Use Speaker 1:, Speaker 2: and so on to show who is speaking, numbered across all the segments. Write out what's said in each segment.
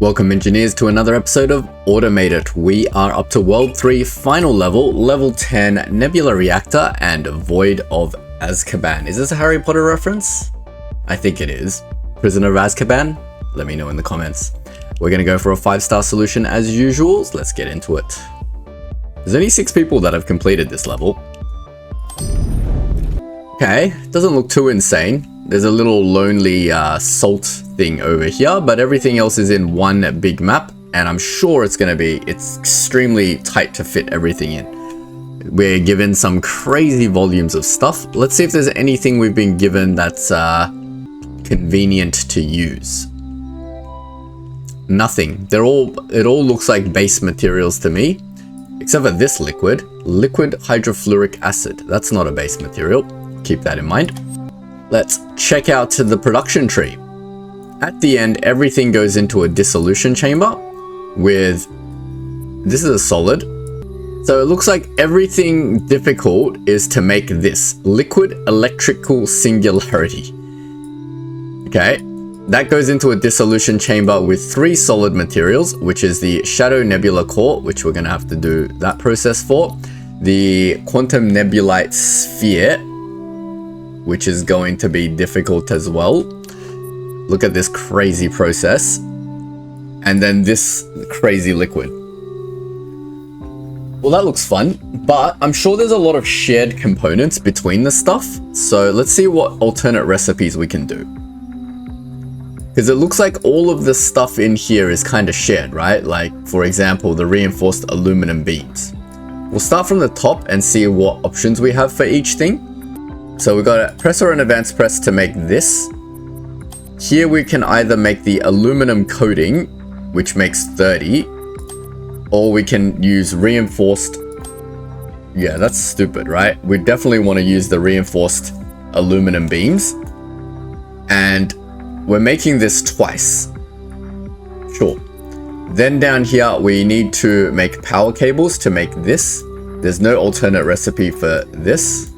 Speaker 1: Welcome engineers to another episode of Automate It. We are up to World 3 final level, level 10 Nebula Reactor and Void of Azkaban. Is this a Harry Potter reference? I think it is. Prisoner of Azkaban? Let me know in the comments. We're going to go for a 5-star solution as usual, so let's get into it. There's only 6 people that have completed this level. Okay, doesn't look too insane. There's a little lonely salt thing over here, but everything else is in one big map, and I'm sure it's extremely tight to fit everything in. We're given some crazy volumes of stuff. Let's see if there's anything we've been given that's convenient to use. Nothing. It all looks like base materials to me, except for this liquid hydrofluoric acid. That's not a base material. Keep that in mind. Let's check out to the production tree. At the end, everything goes into a dissolution chamber with, this is a solid. So it looks like everything difficult is to make this liquid electrical singularity. Okay, that goes into a dissolution chamber with 3 solid materials, which is the shadow nebula core, which we're gonna have to do that process for, the quantum nebulite sphere, which is going to be difficult as well. Look at this crazy process. And then this crazy liquid. Well, that looks fun, but I'm sure there's a lot of shared components between the stuff. So let's see what alternate recipes we can do. Because it looks like all of the stuff in here is kind of shared, right? Like, for example, the reinforced aluminum beams. We'll start from the top and see what options we have for each thing. So we've got a press or an advanced press to make this. Here we can either make the aluminum coating, which makes 30, or we can use reinforced. Yeah, that's stupid, right? We definitely want to use the reinforced aluminum beams. And we're making this twice. Sure. Then down here, we need to make power cables to make this. There's no alternate recipe for this.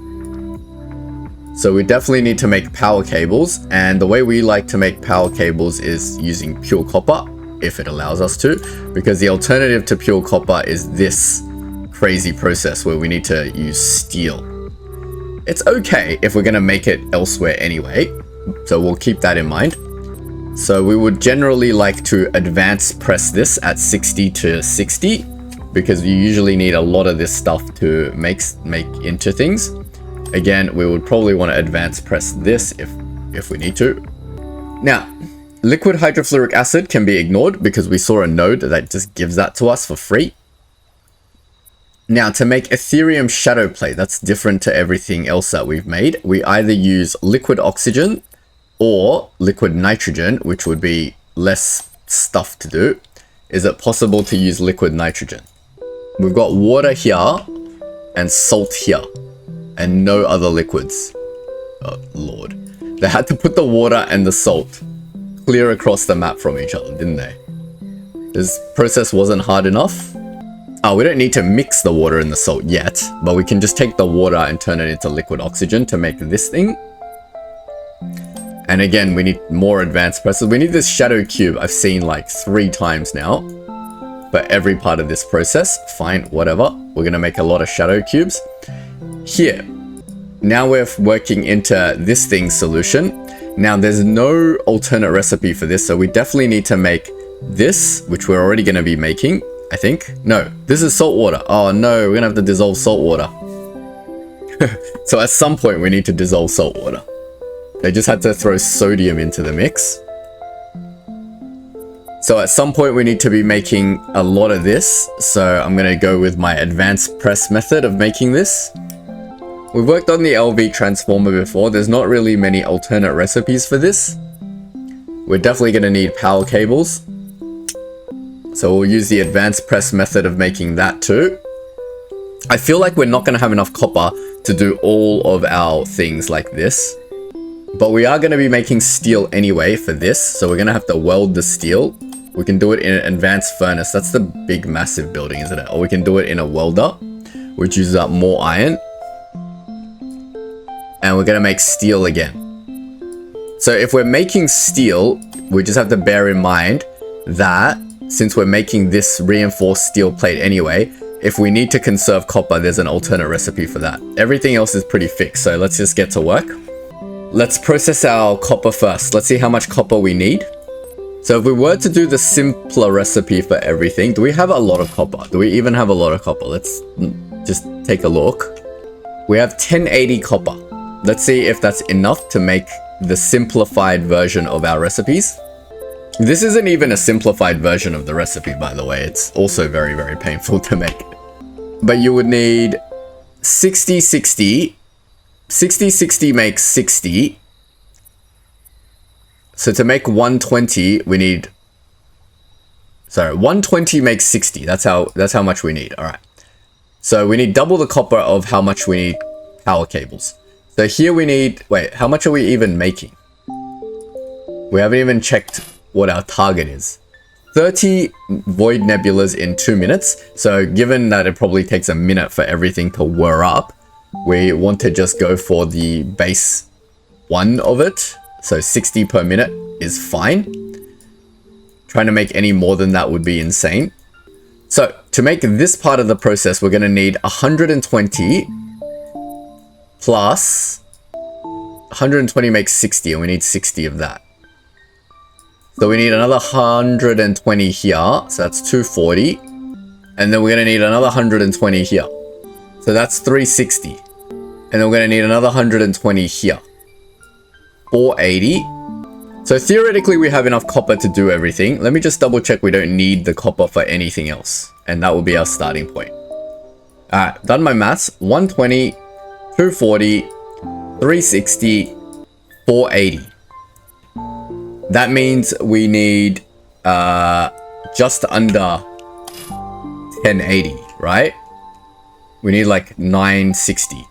Speaker 1: So we definitely need to make power cables, and the way we like to make power cables is using pure copper, if it allows us to, because the alternative to pure copper is this crazy process where we need to use steel. It's okay if we're going to make it elsewhere anyway, so we'll keep that in mind. So we would generally like to advance press this at 60 to 60, because you usually need a lot of this stuff to make into things. Again, we would probably want to advance press this if we need to. Now, liquid hydrofluoric acid can be ignored because we saw a node that just gives that to us for free. Now, to make Ethereum shadow plate, that's different to everything else that we've made. We either use liquid oxygen or liquid nitrogen, which would be less stuff to do. Is it possible to use liquid nitrogen? We've got water here and salt here, and no other liquids. Oh, Lord. They had to put the water and the salt clear across the map from each other, didn't they? This process wasn't hard enough. Oh, we don't need to mix the water and the salt yet, but we can just take the water and turn it into liquid oxygen to make this thing. And again, we need more advanced presses. We need this shadow cube I've seen like 3 times now for every part of this process. Fine, whatever. We're going to make a lot of shadow cubes. Here, now we're working into this thing's solution. Now there's no alternate recipe for this, so we definitely need to make this, which we're already going to be making, I think. No, this is salt water. Oh no, we're going to have to dissolve salt water. So at some point we need to dissolve salt water. They just had to throw sodium into the mix. So at some point we need to be making a lot of this, so I'm going to go with my advanced press method of making this. We've worked on the LV transformer before. There's not really many alternate recipes for this. We're definitely going to need power cables. So we'll use the advanced press method of making that too. I feel like we're not going to have enough copper to do all of our things like this. But we are going to be making steel anyway for this. So we're going to have to weld the steel. We can do it in an advanced furnace. That's the big massive building, isn't it? Or we can do it in a welder, which uses up more iron. And we're going to make steel again. So if we're making steel, we just have to bear in mind that since we're making this reinforced steel plate anyway, if we need to conserve copper, there's an alternate recipe for that. Everything else is pretty fixed, so let's just get to work. Let's process our copper first. Let's see how much copper we need. So if we were to do the simpler recipe for everything, do we have a lot of copper? Do we even have a lot of copper? Let's just take a look. We have 1080 copper. Let's see if that's enough to make the simplified version of our recipes. This isn't even a simplified version of the recipe, by the way. It's also very, very painful to make. But you would need 60, 60. 60, 60 makes 60. So to make 120, we need... Sorry, 120 makes 60. That's how much we need. All right. So we need double the copper of how much we need power cables. So here we need... Wait, how much are we even making? We haven't even checked what our target is. 30 void nebulas in 2 minutes. So given that it probably takes a minute for everything to whir up, we want to just go for the base one of it. So 60 per minute is fine. Trying to make any more than that would be insane. So to make this part of the process, we're going to need 120 plus 120 makes 60, and we need 60 of that. So we need another 120 here, so that's 240. And then we're going to need another 120 here. So that's 360. And then we're going to need another 120 here. 480. So theoretically we have enough copper to do everything. Let me just double check we don't need the copper for anything else. And that will be our starting point. Alright, done my maths. 120, 240, 360, 480. That means we need just under 1080, right? We need like 960.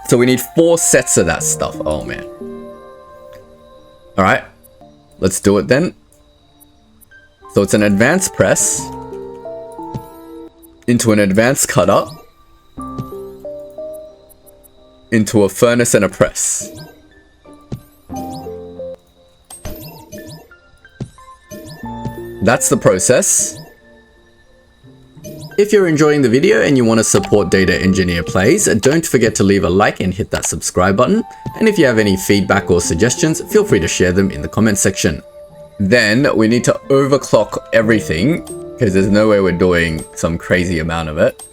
Speaker 1: So we need 4 sets of that stuff. Oh man. Alright, let's do it then. So it's an advanced press into an advanced cutter into a furnace and a press. That's the process. If you're enjoying the video and you want to support Data Engineer Plays, don't forget to leave a like and hit that subscribe button. And if you have any feedback or suggestions, feel free to share them in the comment section. Then we need to overclock everything because there's no way we're doing some crazy amount of it.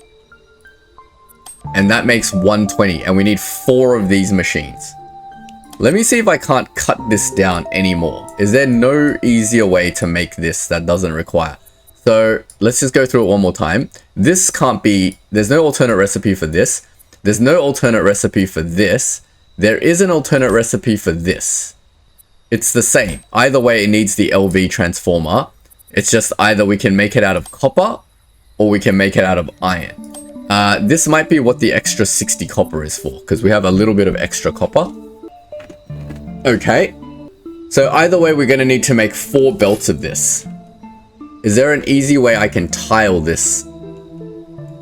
Speaker 1: And that makes 120, and we need 4 of these machines. Let me see if I can't cut this down anymore. Is there no easier way to make this that doesn't require? So let's just go through it one more time. This can't be, there's no alternate recipe for this. There's no alternate recipe for this. There is an alternate recipe for this. It's the same. Either way, it needs the LV transformer. It's just either we can make it out of copper or we can make it out of iron. This might be what the extra 60 copper is for, because we have a little bit of extra copper. Okay. So either way, we're going to need to make 4 belts of this. Is there an easy way I can tile this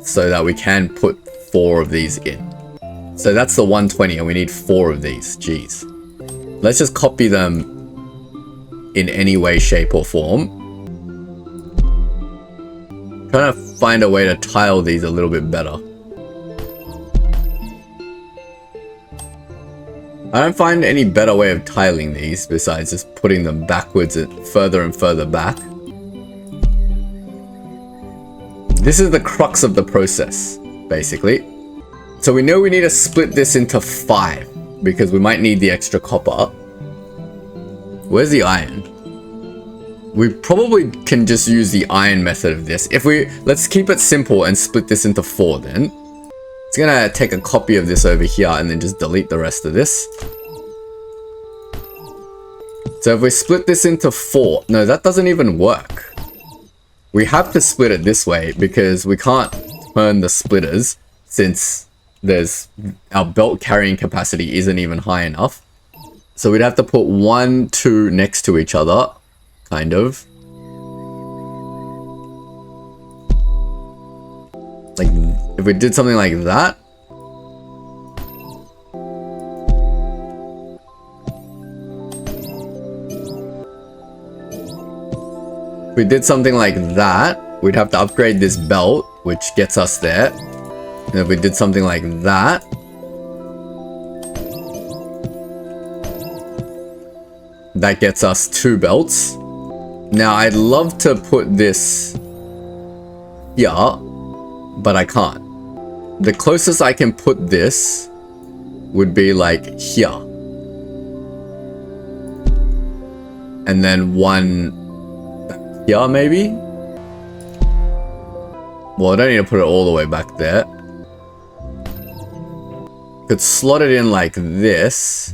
Speaker 1: so that we can put 4 of these in? So that's the 120, and we need 4 of these. Jeez. Let's just copy them in any way, shape, or form. Trying to find a way to tile these a little bit better. I don't find any better way of tiling these besides just putting them backwards and further back. This is the crux of the process, basically. So we know we need to split this into 5 because we might need the extra copper. Where's the iron? We probably can just use the iron method of this. Let's keep it simple and split this into 4 then. It's gonna take a copy of this over here and then just delete the rest of this. So if we split this into 4, no, that doesn't even work. We have to split it this way because we can't turn the splitters since our belt carrying capacity isn't even high enough. So we'd have to put 1, 2 next to each other, kind of. Like, if we did something like that. we did something like that, we'd have to upgrade this belt, which gets us there. And if we did something like that, that gets us 2 belts. Now, I'd love to put this here, but I can't. The closest I can put this would be like here. And then one here, maybe? Well, I don't need to put it all the way back there. Could slot it in like this.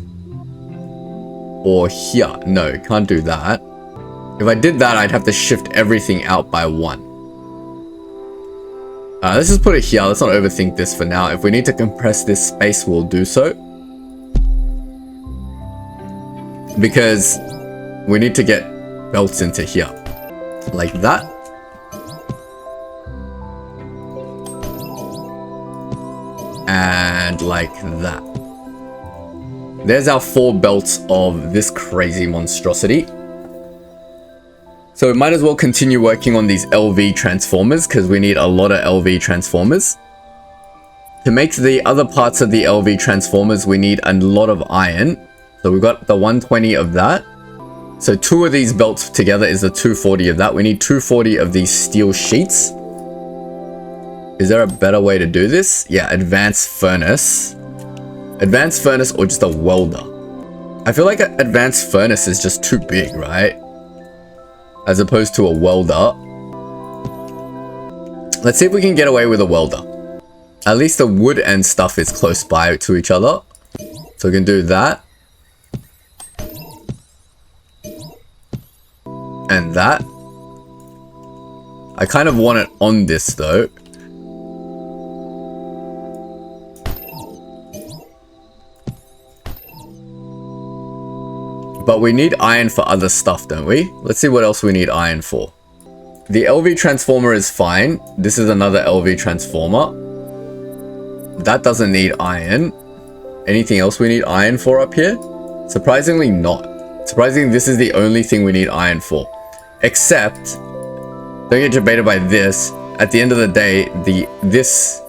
Speaker 1: Or here. No, can't do that. If I did that, I'd have to shift everything out by 1. Let's just put it here. Let's not overthink this for now. If we need to compress this space, we'll do so. Because we need to get belts into here. Like that. And like that. There's our 4 belts of this crazy monstrosity. So we might as well continue working on these LV transformers because we need a lot of LV transformers. To make the other parts of the LV transformers, we need a lot of iron. So we've got the 120 of that. So 2 of these belts together is the 240 of that. We need 240 of these steel sheets. Is there a better way to do this? Yeah, advanced furnace. Advanced furnace or just a welder. I feel like an advanced furnace is just too big, right? As opposed to a welder. Let's see if we can get away with a welder. At least the wood and stuff is close by to each other. So we can do that. And that. I kind of want it on this though. But we need iron for other stuff, don't we? Let's see what else we need iron for. The LV transformer is fine. This is another LV transformer. That doesn't need iron. Anything else we need iron for up here? Surprisingly not. Surprisingly, this is the only thing we need iron for. Except, don't get debated by this. At the end of the day, this.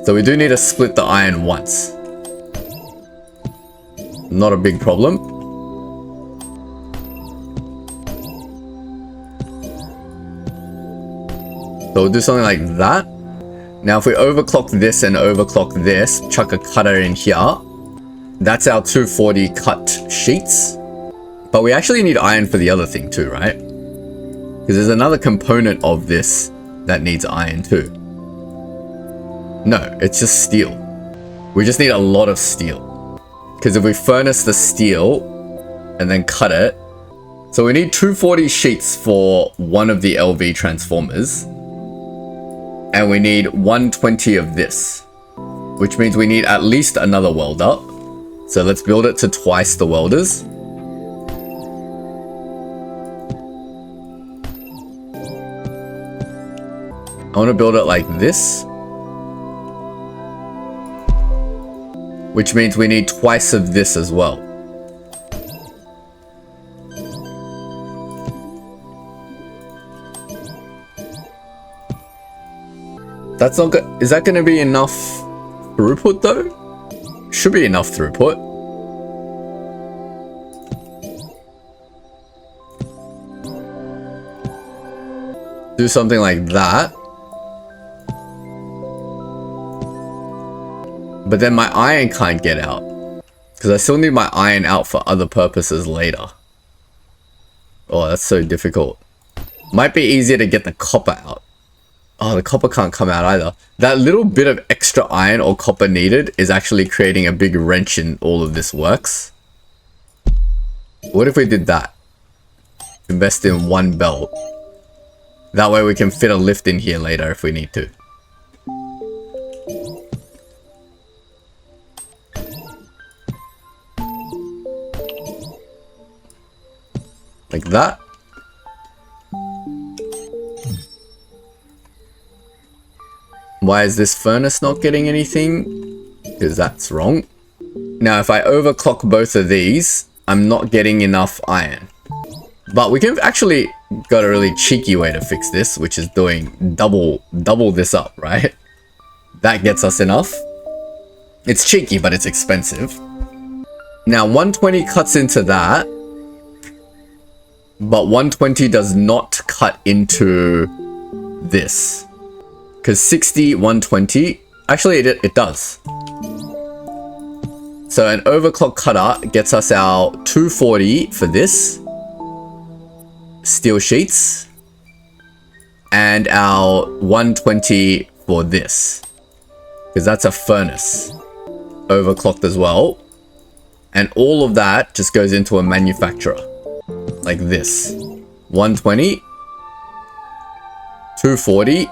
Speaker 1: So we do need to split the iron once. Not a big problem. So we'll do something like that. Now if we overclock this and overclock this, chuck a cutter in here. That's our 240 cut sheets. But we actually need iron for the other thing too, right? Because there's another component of this that needs iron too. No, it's just steel. We just need a lot of steel. Because if we furnace the steel and then cut it, so we need 240 sheets for one of the LV transformers. And we need 120 of this, which means we need at least another welder. So let's build it to twice the welders. I want to build it like this. Which means we need twice of this as well. That's not good. Is that going to be enough throughput though? Should be enough throughput. Do something like that. But then my iron can't get out. Because I still need my iron out for other purposes later. Oh, that's so difficult. Might be easier to get the copper out. Oh, the copper can't come out either. That little bit of extra iron or copper needed is actually creating a big wrench in all of this works. What if we did that? Invest in one belt. That way we can fit a lift in here later if we need to. Like that. Why is this furnace not getting anything? Because that's wrong. Now if I overclock both of these, I'm not getting enough iron. But we can actually got a really cheeky way to fix this, which is doing double this up, right? That gets us enough. It's cheeky, but it's expensive. Now 120 cuts into that, but 120 does not cut into this. Because 60, 120, actually it does. So an overclock cutter gets us our 240 for this. Steel sheets. And our 120 for this. Because that's a furnace. Overclocked as well. And all of that just goes into a manufacturer. Like this. 120. 240.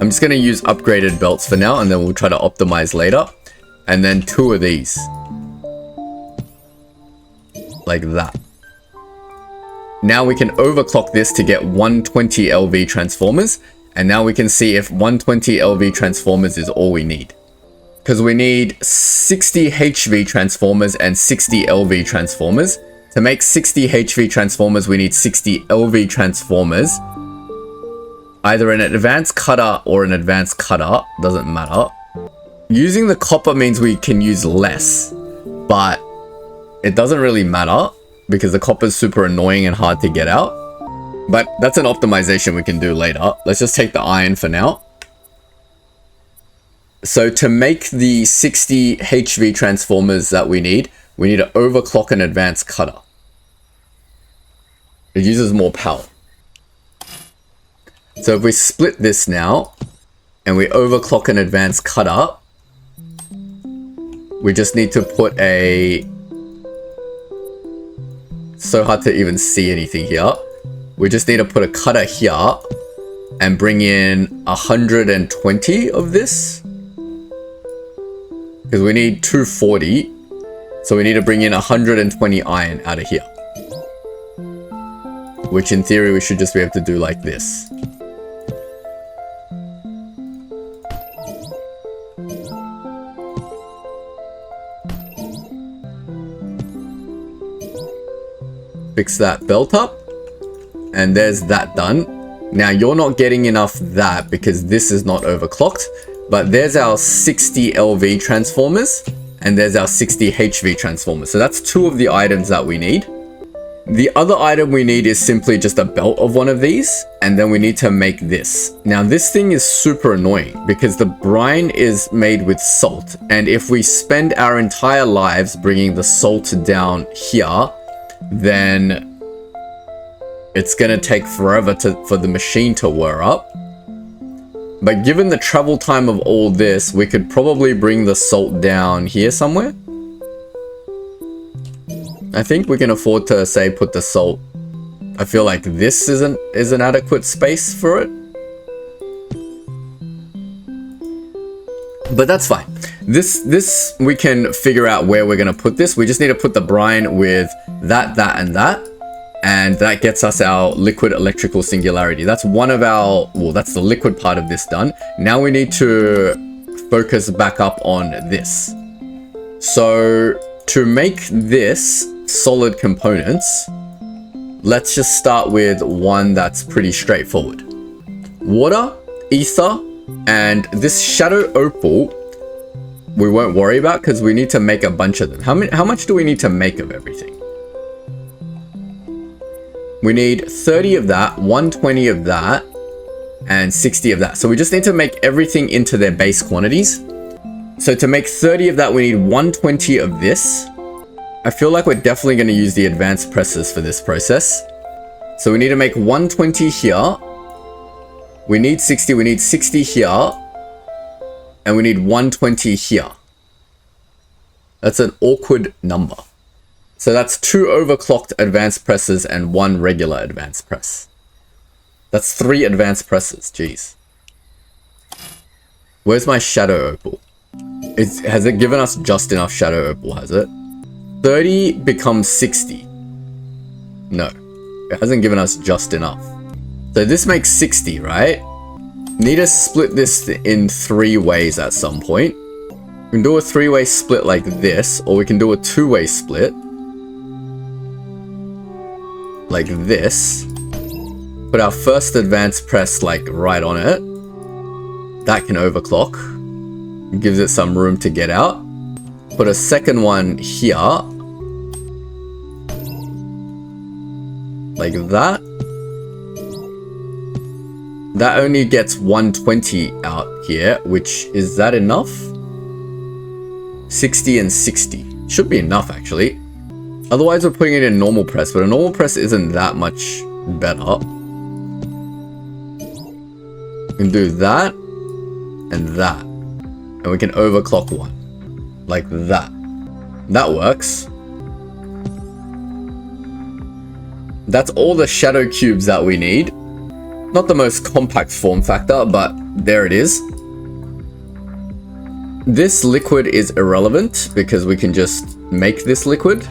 Speaker 1: I'm just going to use upgraded belts for now, and then we'll try to optimize later. And then 2 of these. Like that. Now we can overclock this to get 120 LV transformers. And now we can see if 120 LV transformers is all we need. Because we need 60 HV transformers and 60 LV transformers. To make 60 HV transformers, we need 60 LV transformers. Either an advanced cutter or an advanced cutter, doesn't matter. Using the copper means we can use less, but it doesn't really matter because the copper is super annoying and hard to get out. But that's an optimization we can do later. Let's just take the iron for now. So to make the 60 HV transformers that we need to overclock an advanced cutter. It uses more power. So if we split this now, and we overclock an advanced cutter, we just need to put a... So hard to even see anything here. We just need to put a cutter here, and bring in 120 of this. Because we need 240, so we need to bring in 120 iron out of here. Which in theory we should just be able to do like this. Fix that belt up. And there's that done. Now you're not getting enough that because this is not overclocked. But there's our 60 LV transformers. And there's our 60 HV transformers. So that's 2 of the items that we need. The other item we need is simply just a belt of one of these. And then we need to make this. Now this thing is super annoying because the brine is made with salt. And if we spend our entire lives bringing the salt down here, then it's gonna take forever for the machine to wear up. But given the travel time of all this, we could probably bring the salt down here somewhere. I think we can afford to, say, put the salt. I feel like this is an adequate space for it. But that's fine. This we can figure out where we're gonna put this. We just need to put the brine with that, and that. And that gets us our liquid electrical singularity. That's one of our, well, that's the liquid part of this done. Now we need to focus back up on this. So to make this solid components, let's just start with one that's pretty straightforward. Water, ether, and this shadow opal, we won't worry about because we need to make a bunch of them. How much do we need to make of everything? We need 30 of that, 120 of that, and 60 of that. So we just need to make everything into their base quantities. So to make 30 of that, we need 120 of this. I feel like we're definitely going to use the advanced presses for this process. So we need to make 120 here. We need 60 here. And we need 120 here. That's an awkward number. So that's 2 overclocked advanced presses and 1 regular advanced press. That's 3 advanced presses, jeez. Where's my shadow opal? Has it given us just enough shadow opal, has it? 30 becomes 60. No, it hasn't given us just enough. So this makes 60, right? Need to split this in 3 ways at some point. We can do a 3-way split like this, or we can do a 2-way split. like this. Put our first advanced press like right on it. That can overclock. Gives it some room to get out. Put a second one here. Like that. That only gets 120 out here, which is that enough? 60 and 60. Should be enough actually. Otherwise we're putting it in normal press, but a normal press isn't that much better. We can do that and that. And we can overclock one. Like that. That works. That's all the shadow cubes that we need. Not the most compact form factor, but there it is. This liquid is irrelevant because we can just make this liquid.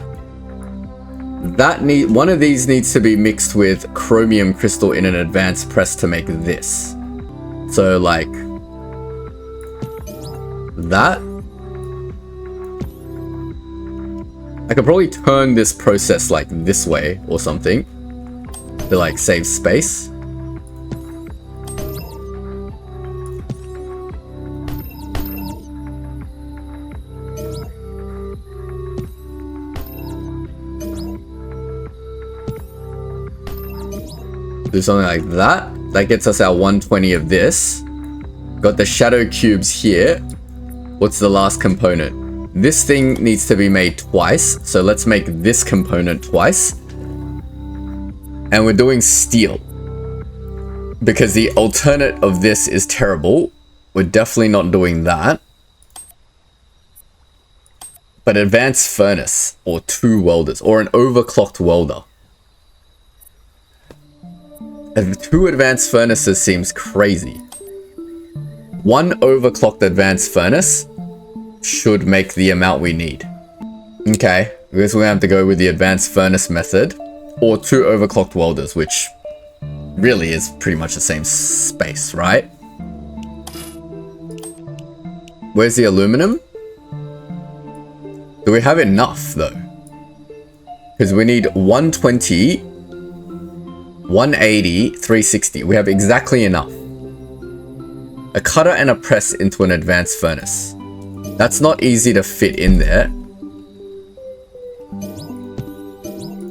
Speaker 1: One of these needs to be mixed with chromium crystal in an advanced press to make this. So like that. I could probably turn this process like this way or something to like save space. Do something like that. That gets us our 120 of this. Got the shadow cubes here. What's the last component? This thing needs to be made twice. So let's make this component twice. And we're doing steel. Because the alternate of this is terrible. We're definitely not doing that. But advanced furnace or 2 welders or an overclocked welder. 2 advanced furnaces seems crazy. 1 overclocked advanced furnace should make the amount we need. Okay, I guess we have to go with the advanced furnace method or 2 overclocked welders, which really is pretty much the same space, right? Where's the aluminum? Do we have enough though? Because we need 120, 180, 360. We have exactly enough. A cutter and a press into an advanced furnace. That's not easy to fit in there.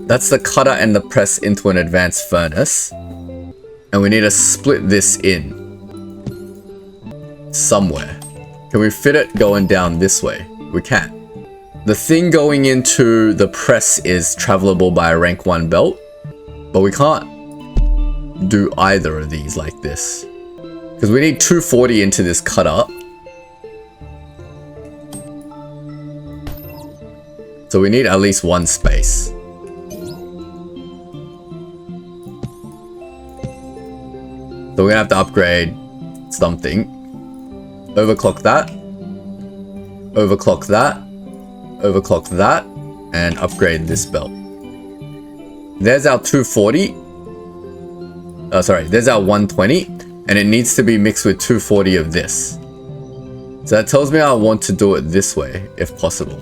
Speaker 1: That's the cutter and the press into an advanced furnace. And we need to split this in somewhere. Can we fit it going down this way? We can. The thing going into the press is travelable by a rank 1 belt, but we can't do either of these like this. Because we need 240 into this cutter. So we need at least 1 space. So we're gonna have to upgrade something. Overclock that. Overclock that. Overclock that. And upgrade this belt. There's our 240. Oh, sorry. There's our 120. And it needs to be mixed with 240 of this. So that tells me I want to do it this way, if possible.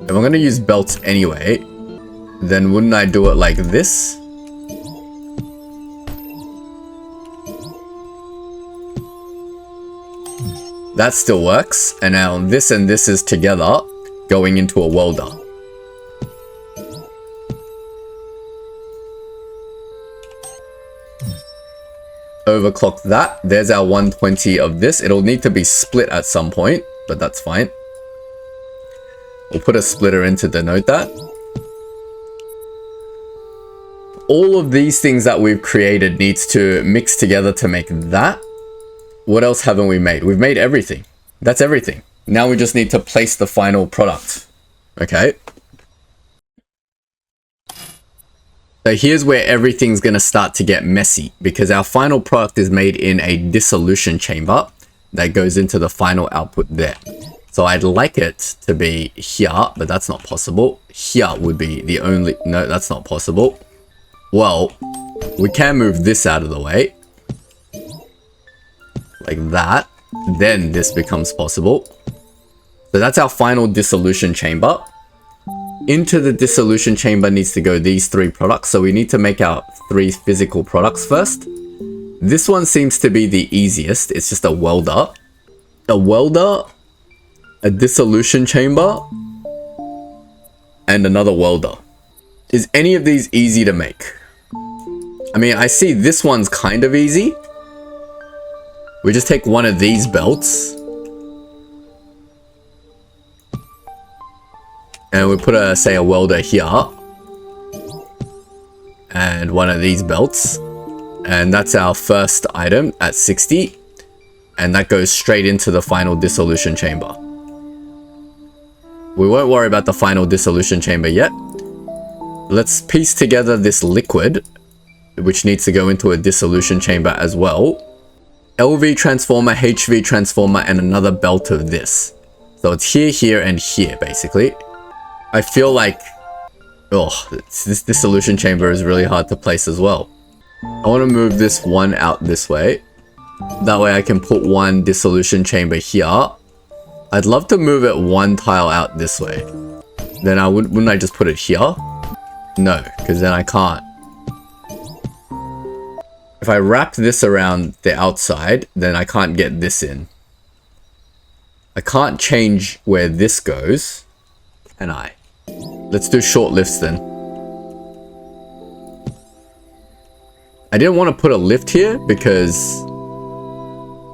Speaker 1: If I'm going to use belts anyway, then wouldn't I do it like this? That still works. And now this and this is together going into a welder. Overclock that. There's our 120 of this. It'll need to be split at some point, but that's fine. We'll put a splitter in to denote that. All of these things that we've created needs to mix together to make that. What else haven't we made? We've made everything. That's everything. Now we just need to place the final product. Okay. So here's where everything's going to start to get messy because our final product is made in a dissolution chamber that goes into the final output there. So I'd like it to be here, but that's not possible. Here would be the only... No, that's not possible. Well, we can move this out of the way. Like that. Then this becomes possible. So that's our final dissolution chamber. Into the dissolution chamber needs to go these 3 products. So we need to make our 3 physical products first. This one seems to be the easiest. It's just a welder. A welder, a dissolution chamber, and another welder. Is any of these easy to make? I mean, I see this one's kind of easy. We just take one of these belts. And we put a, say, a welder here. And one of these belts. And that's our first item at 60. And that goes straight into the final dissolution chamber. We won't worry about the final dissolution chamber yet. Let's piece together this liquid, which needs to go into a dissolution chamber as well. LV transformer, HV transformer, and another belt of this. So it's here, here, and here, basically. I feel like, this dissolution chamber is really hard to place as well. I want to move this one out this way. That way I can put one dissolution chamber here. I'd love to move it one tile out this way. Then wouldn't I just put it here? No, because then I can't. If I wrap this around the outside, then I can't get this in. I can't change where this goes, can I? Let's do short lifts then. I didn't want to put a lift here because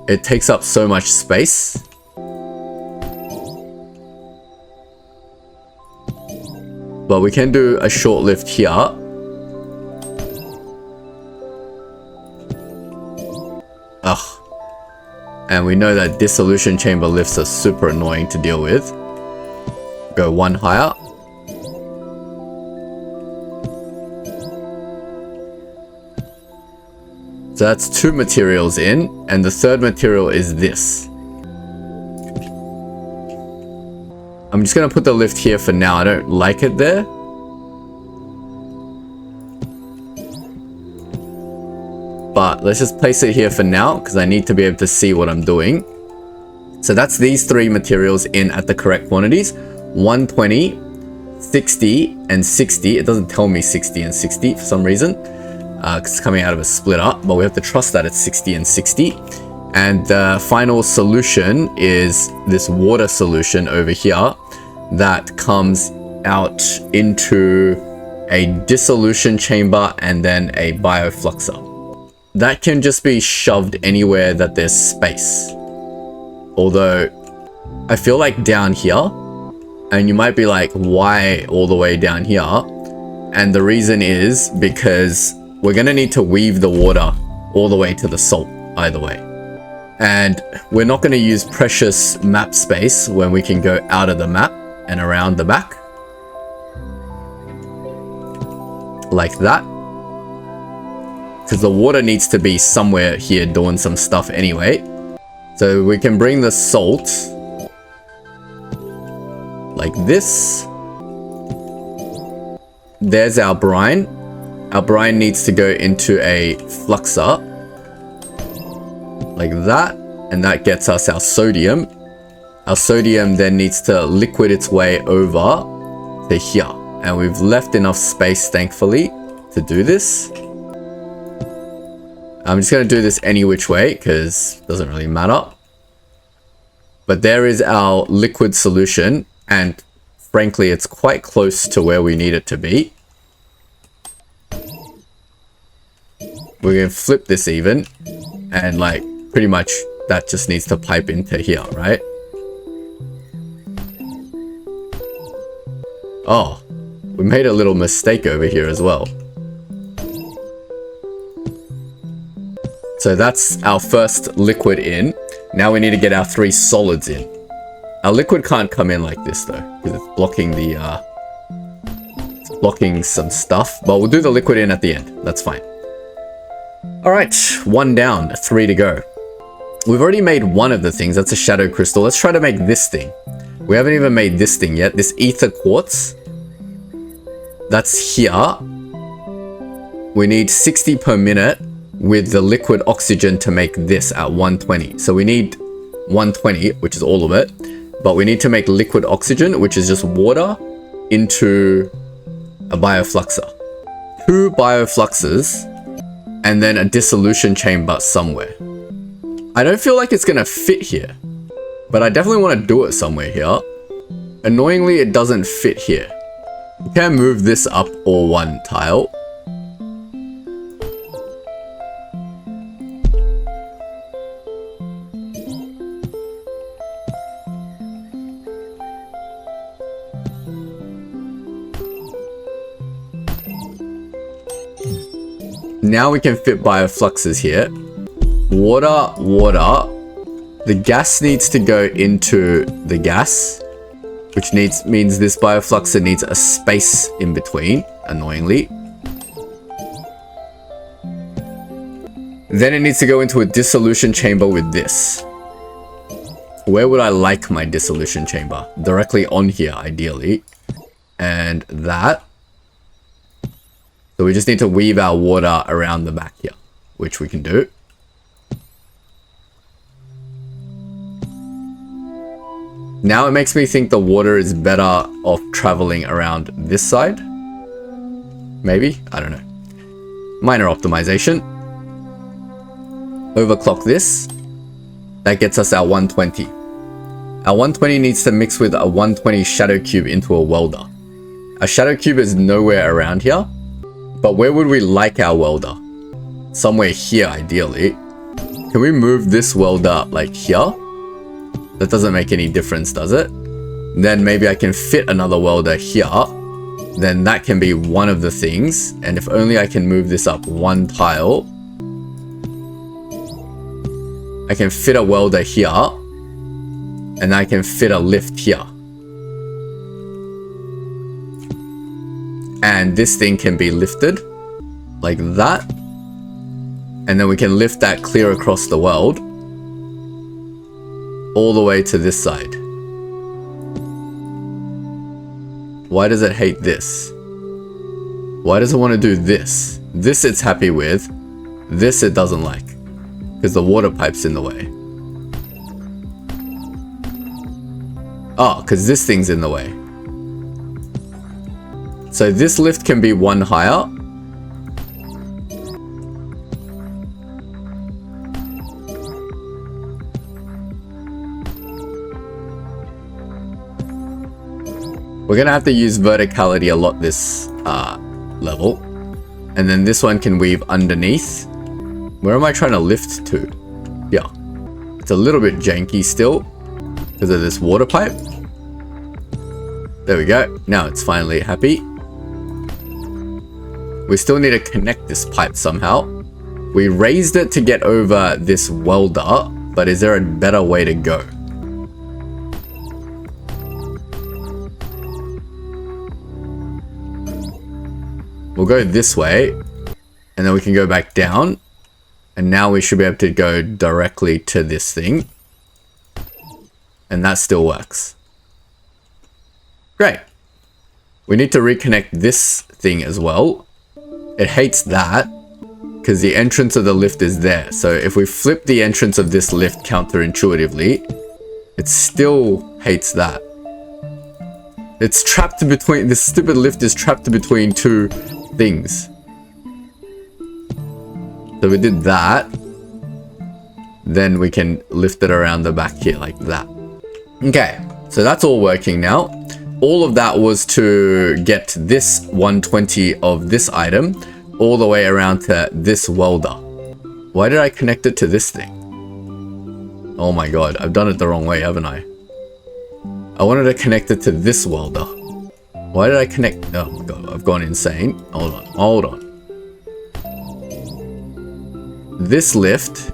Speaker 1: it takes up so much space. But we can do a short lift here. Ugh. And we know that dissolution chamber lifts are super annoying to deal with. Go one higher. So that's 2 materials in, and the third material is this. I'm just gonna put the lift here for now. I don't like it there. But let's just place it here for now, because I need to be able to see what I'm doing. So that's these 3 materials in at the correct quantities. 120, 60, and 60. It doesn't tell me 60 and 60 for some reason. Because it's coming out of a splitter, but we have to trust that it's 60 and 60. And the final solution is this water solution over here that comes out into a dissolution chamber and then a biofluxer. That can just be shoved anywhere that there's space. Although I feel like down here, and you might be like, why all the way down here? And the reason is because we're going to need to weave the water all the way to the salt, either way. And we're not going to use precious map space when we can go out of the map and around the back. Like that. Because the water needs to be somewhere here doing some stuff anyway. So we can bring the salt like this. There's our brine. Our brine needs to go into a fluxer like that, and that gets us our sodium. Our sodium then needs to liquid its way over to here, and we've left enough space, thankfully, to do this. I'm just going to do this any which way because it doesn't really matter. But there is our liquid solution, and frankly it's quite close to where we need it to be. We're going to flip this even, and like pretty much that just needs to pipe into here, right? Oh, we made a little mistake over here as well. So that's our first liquid in. Now we need to get our 3 solids in. Our liquid can't come in like this though, because it's blocking the it's blocking some stuff, but we'll do the liquid in at the end. That's fine. All right, 1 down, 3 to go. We've already made one of the things. That's a shadow crystal. Let's try to make this thing. We haven't even made this thing yet. This ether quartz. That's here. We need 60 per minute with the liquid oxygen to make this at 120. So we need 120, which is all of it. But we need to make liquid oxygen, which is just water into a biofluxer. 2 biofluxes, and then a dissolution chamber somewhere. I don't feel like it's gonna fit here, but I definitely want to do it somewhere here. Annoyingly, it doesn't fit here. You can move this up or 1 tile. Now we can fit biofluxes here. Water, water. The gas needs to go into the gas, which means this biofluxer needs a space in between, annoyingly. Then it needs to go into a dissolution chamber with this. Where would I like my dissolution chamber? Directly on here, ideally. And that. So we just need to weave our water around the back here, which we can do. Now it makes me think the water is better off traveling around this side. Maybe? I don't know. Minor optimization. Overclock this. That gets us our 120. Our 120 needs to mix with a 120 shadow cube into a welder. A shadow cube is nowhere around here. But where would we like our welder? Somewhere here, ideally. Can we move this welder like here? That doesn't make any difference, does it? Then maybe I can fit another welder here. Then that can be one of the things. And if only I can move this up 1 tile. I can fit a welder here. And I can fit a lift here. And this thing can be lifted like that. And then we can lift that clear across the world all the way to this side. Why does it hate this? Why does it want to do this? This it's happy with. This it doesn't like. Because the water pipe's in the way. Oh, because this thing's in the way. So this lift can be 1 higher. We're going to have to use verticality a lot this level. And then this one can weave underneath. Where am I trying to lift to? Yeah. It's a little bit janky still because of this water pipe. There we go. Now it's finally happy. We still need to connect this pipe somehow. We raised it to get over this welder, but is there a better way to go? We'll go this way, and then we can go back down. And now we should be able to go directly to this thing. And that still works. Great. We need to reconnect this thing as well. It hates that because the entrance of the lift is there. So if we flip the entrance of this lift counterintuitively, it still hates that. It's trapped between, this stupid lift is trapped between 2 things. So we did that. Then we can lift it around the back here like that. Okay, so that's all working now. All of that was to get this 120 of this item all the way around to this welder. Why did I connect it to this thing? Oh my god, I've done it the wrong way, haven't I? I wanted to connect it to this welder. Why did I connect? Oh my god, I've gone insane. Hold on, hold on. This lift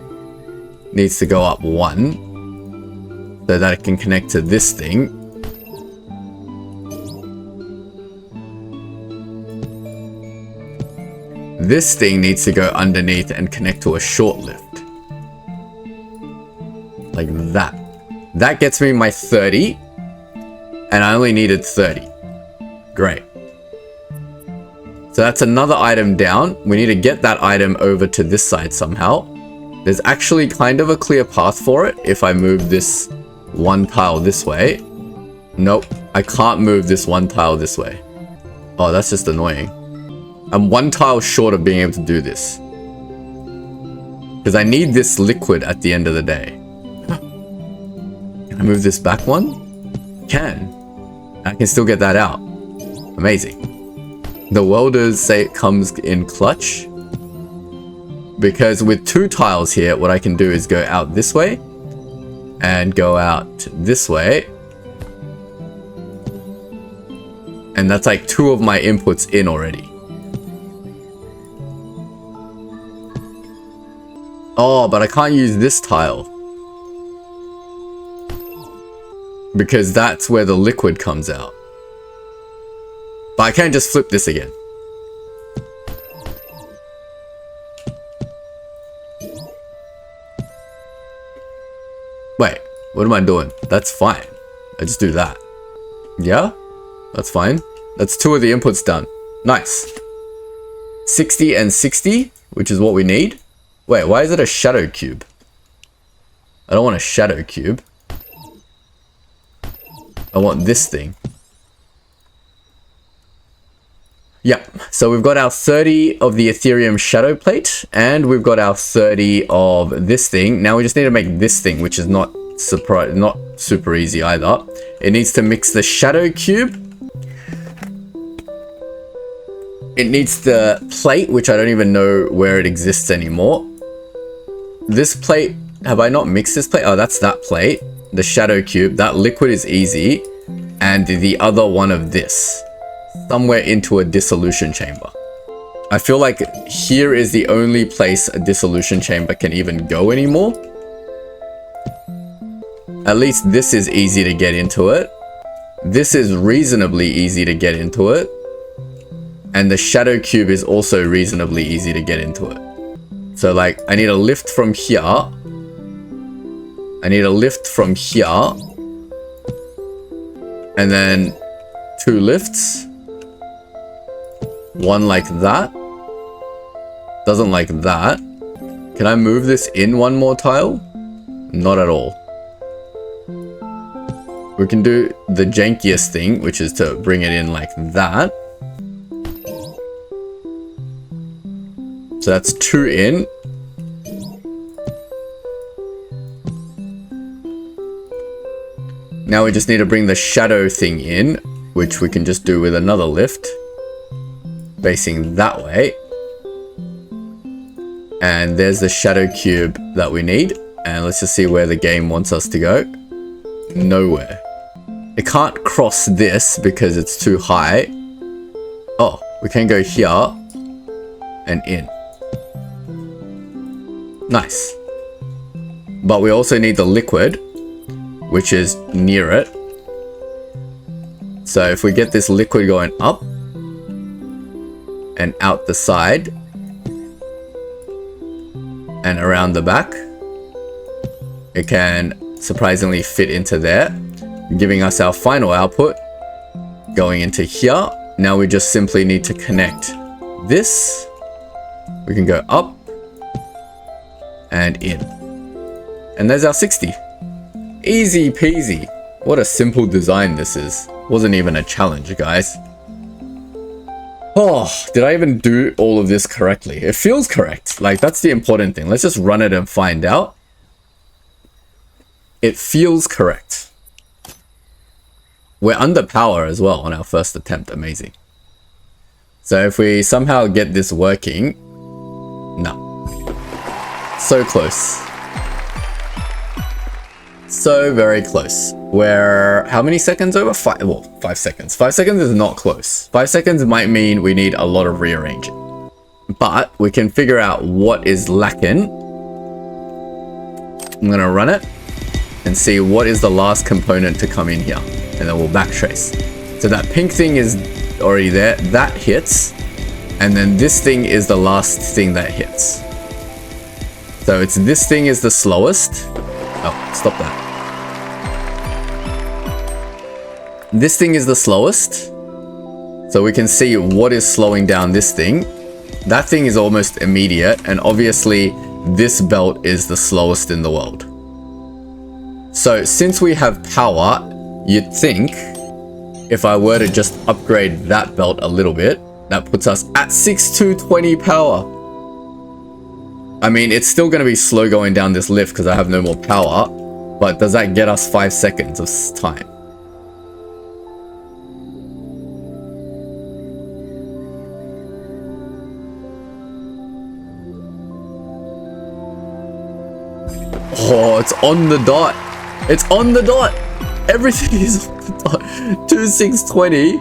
Speaker 1: needs to go up 1 so that it can connect to this thing. This thing needs to go underneath and connect to a short lift. Like that. That gets me my 30. And I only needed 30. Great. So that's another item down. We need to get that item over to this side somehow. There's actually kind of a clear path for it if I move this 1 tile this way. Nope. I can't move this one tile this way. Oh, that's just annoying. I'm one tile short of being able to do this. Because I need this liquid at the end of the day. Can I move this back one? Can. I can still get that out. Amazing. The welders say it comes in clutch. Because with 2 tiles here, what I can do is go out this way. And go out this way. And that's like 2 of my inputs in already. Oh, but I can't use this tile. Because that's where the liquid comes out. But I can't just flip this again. Wait, what am I doing? That's fine. I just do that. Yeah? That's fine. That's 2 of the inputs done. Nice. 60 and 60, which is what we need. Wait, why is it a shadow cube? I don't want a shadow cube. I want this thing. Yeah, so we've got our 30 of the Ethereum shadow plate, and we've got our 30 of this thing. Now we just need to make this thing, which is not super easy either. It needs to mix the shadow cube. It needs the plate, which I don't even know where it exists anymore. This plate, have I not mixed this plate? Oh, that's that plate. The shadow cube, that liquid is easy. And the other one of this. Somewhere into a dissolution chamber. I feel like here is the only place a dissolution chamber can even go anymore. At least this is easy to get into it. This is reasonably easy to get into it. And the shadow cube is also reasonably easy to get into it. So like, I need a lift from here. I need a lift from here. And then 2 lifts. One like that. Doesn't like that. Can I move this in 1 more tile? Not at all. We can do the jankiest thing, which is to bring it in like that. So that's 2 in. Now we just need to bring the shadow thing in, which we can just do with another lift. Facing that way. And there's the shadow cube that we need. And let's just see where the game wants us to go. Nowhere. It can't cross this because it's too high. Oh, we can go here and in. Nice. But we also need the liquid, which is near it. So if we get this liquid going up and out the side and around the back, it can surprisingly fit into there, giving us our final output going into here. Now we just simply need to connect this. We can go up and in. And there's our 60. Easy peasy. What a simple design this is. Wasn't even a challenge, guys. Oh, did I even do all of this correctly? It feels correct. Like, that's the important thing. Let's just run it and find out. It feels correct. We're under power as well on our first attempt. Amazing. So if we somehow get this working... No. So close. So very close. We're how many seconds over? 5 seconds. 5 seconds is not close. 5 seconds might mean we need a lot of rearranging. But we can figure out what is lacking. I'm gonna run it and see what is the last component to come in here. And then we'll backtrace. So that pink thing is already there. That hits. And then this thing is the last thing that hits. So it's this thing is the slowest. Oh, stop that. This thing is the slowest. So we can see what is slowing down this thing. That thing is almost immediate. And obviously this belt is the slowest in the world. So since we have power, you'd think if I were to just upgrade that belt a little bit, that puts us at 6220 power. I mean, it's still going to be slow going down this lift because I have no more power, but does that get us 5 seconds of time? Oh, it's on the dot. It's on the dot. Everything is on the dot. 2620.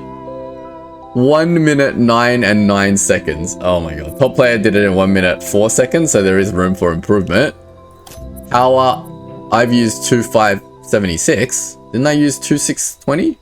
Speaker 1: 1 minute 9 and 9 seconds. Oh my god. Top player did it in 1 minute 4 seconds, so there is room for improvement. Power, I've used 2576. Didn't I use 2620?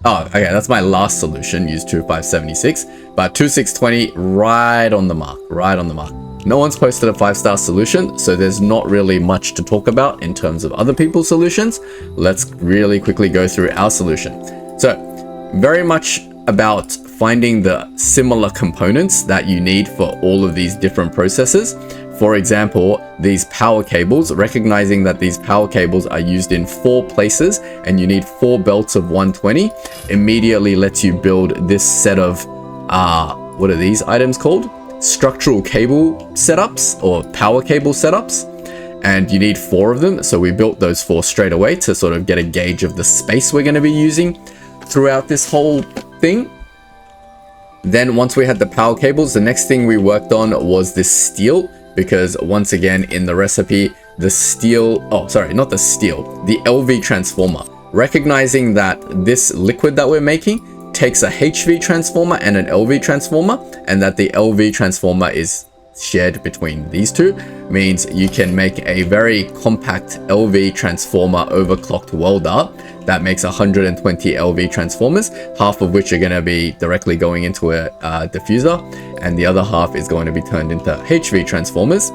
Speaker 1: Oh, okay, that's my last solution. Use 2576. But 2620, right on the mark. Right on the mark. No one's posted a 5-star solution, so there's not really much to talk about in terms of other people's solutions. Let's really quickly go through our solution. So, very much about finding the similar components that you need for all of these different processes. For example, these power cables, recognizing that these power cables are used in 4 places and you need 4 belts of 120, immediately lets you build this set of, what are these items called? Structural cable setups or power cable setups, and you need 4 of them. So we built those 4 straight away to sort of get a gauge of the space we're going to be using throughout this whole thing. Then once we had the power cables, the next thing we worked on was this steel, because once again in the recipe, the steel, oh sorry, not the steel, the LV transformer, recognizing that this liquid that we're making takes a HV transformer and an LV transformer, and that the LV transformer is shared between these two, means you can make a very compact LV transformer overclocked welder that makes 120 LV transformers, half of which are going to be directly going into a diffuser, and the other half is going to be turned into HV transformers.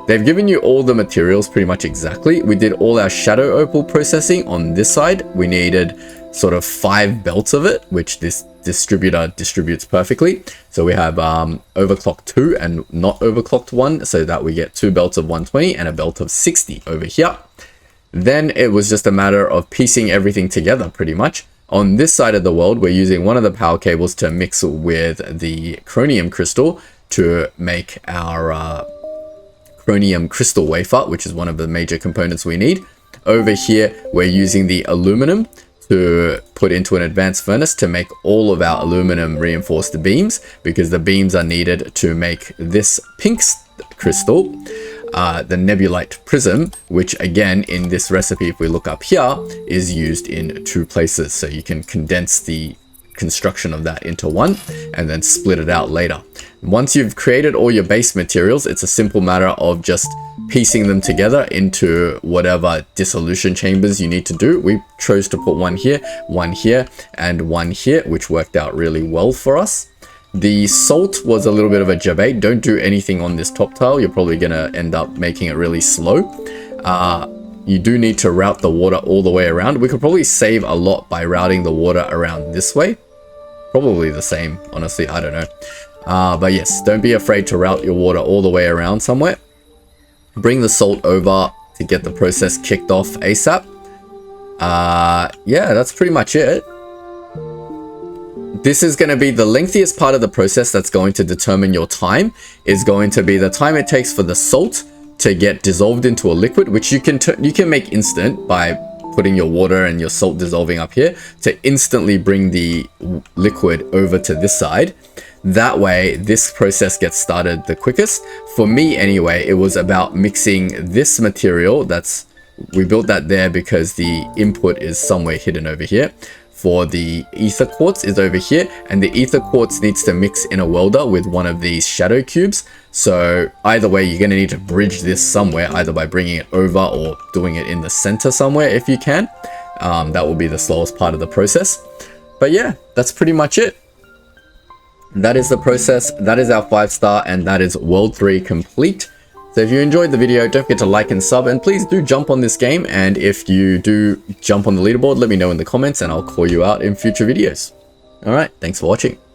Speaker 1: They've given you all the materials pretty much exactly. We did all our shadow opal processing on this side. We needed sort of 5 belts of it, which this distributor distributes perfectly. So we have overclocked 2 and not overclocked 1, so that we get 2 belts of 120 and a belt of 60 over here. Then it was just a matter of piecing everything together pretty much. On this side of the world, we're using one of the power cables to mix with the chromium crystal to make our chromium crystal wafer, which is one of the major components we need. Over here, we're using the aluminum to put into an advanced furnace to make all of our aluminum reinforced beams, because the beams are needed to make this pink crystal, the nebulite prism, which again in this recipe, if we look up here, is used in 2 places. So you can condense the construction of that into one and then split it out later. Once you've created all your base materials, it's a simple matter of just piecing them together into whatever dissolution chambers you need to do. We chose to put one here, and one here, which worked out really well for us. The salt was a little bit of a debate. Don't do anything on this top tile. You're probably going to end up making it really slow. You do need to route the water all the way around. We could probably save a lot by routing the water around this way. Probably the same, honestly, I don't know. But yes, don't be afraid to route your water all the way around somewhere. Bring the salt over to get the process kicked off ASAP. Yeah, that's pretty much it. This is going to be the lengthiest part of the process that's going to determine your time, is going to be the time it takes for the salt to get dissolved into a liquid, which you can make instant by putting your water and your salt dissolving up here to instantly bring the liquid over to this side. That way, this process gets started the quickest. For me anyway, it was about mixing this material. We built that there because the input is somewhere hidden over here. For the ether quartz is over here, and the ether quartz needs to mix in a welder with one of these shadow cubes. So either way, you're going to need to bridge this somewhere, either by bringing it over or doing it in the center somewhere if you can. That will be the slowest part of the process. But yeah, that's pretty much it. That is the process. That is our 5-star, and that is World 3 complete. So if you enjoyed the video, don't forget to like and sub, and please do jump on this game. And if you do jump on the leaderboard, let me know in the comments and I'll call you out in future videos. All right, thanks for watching.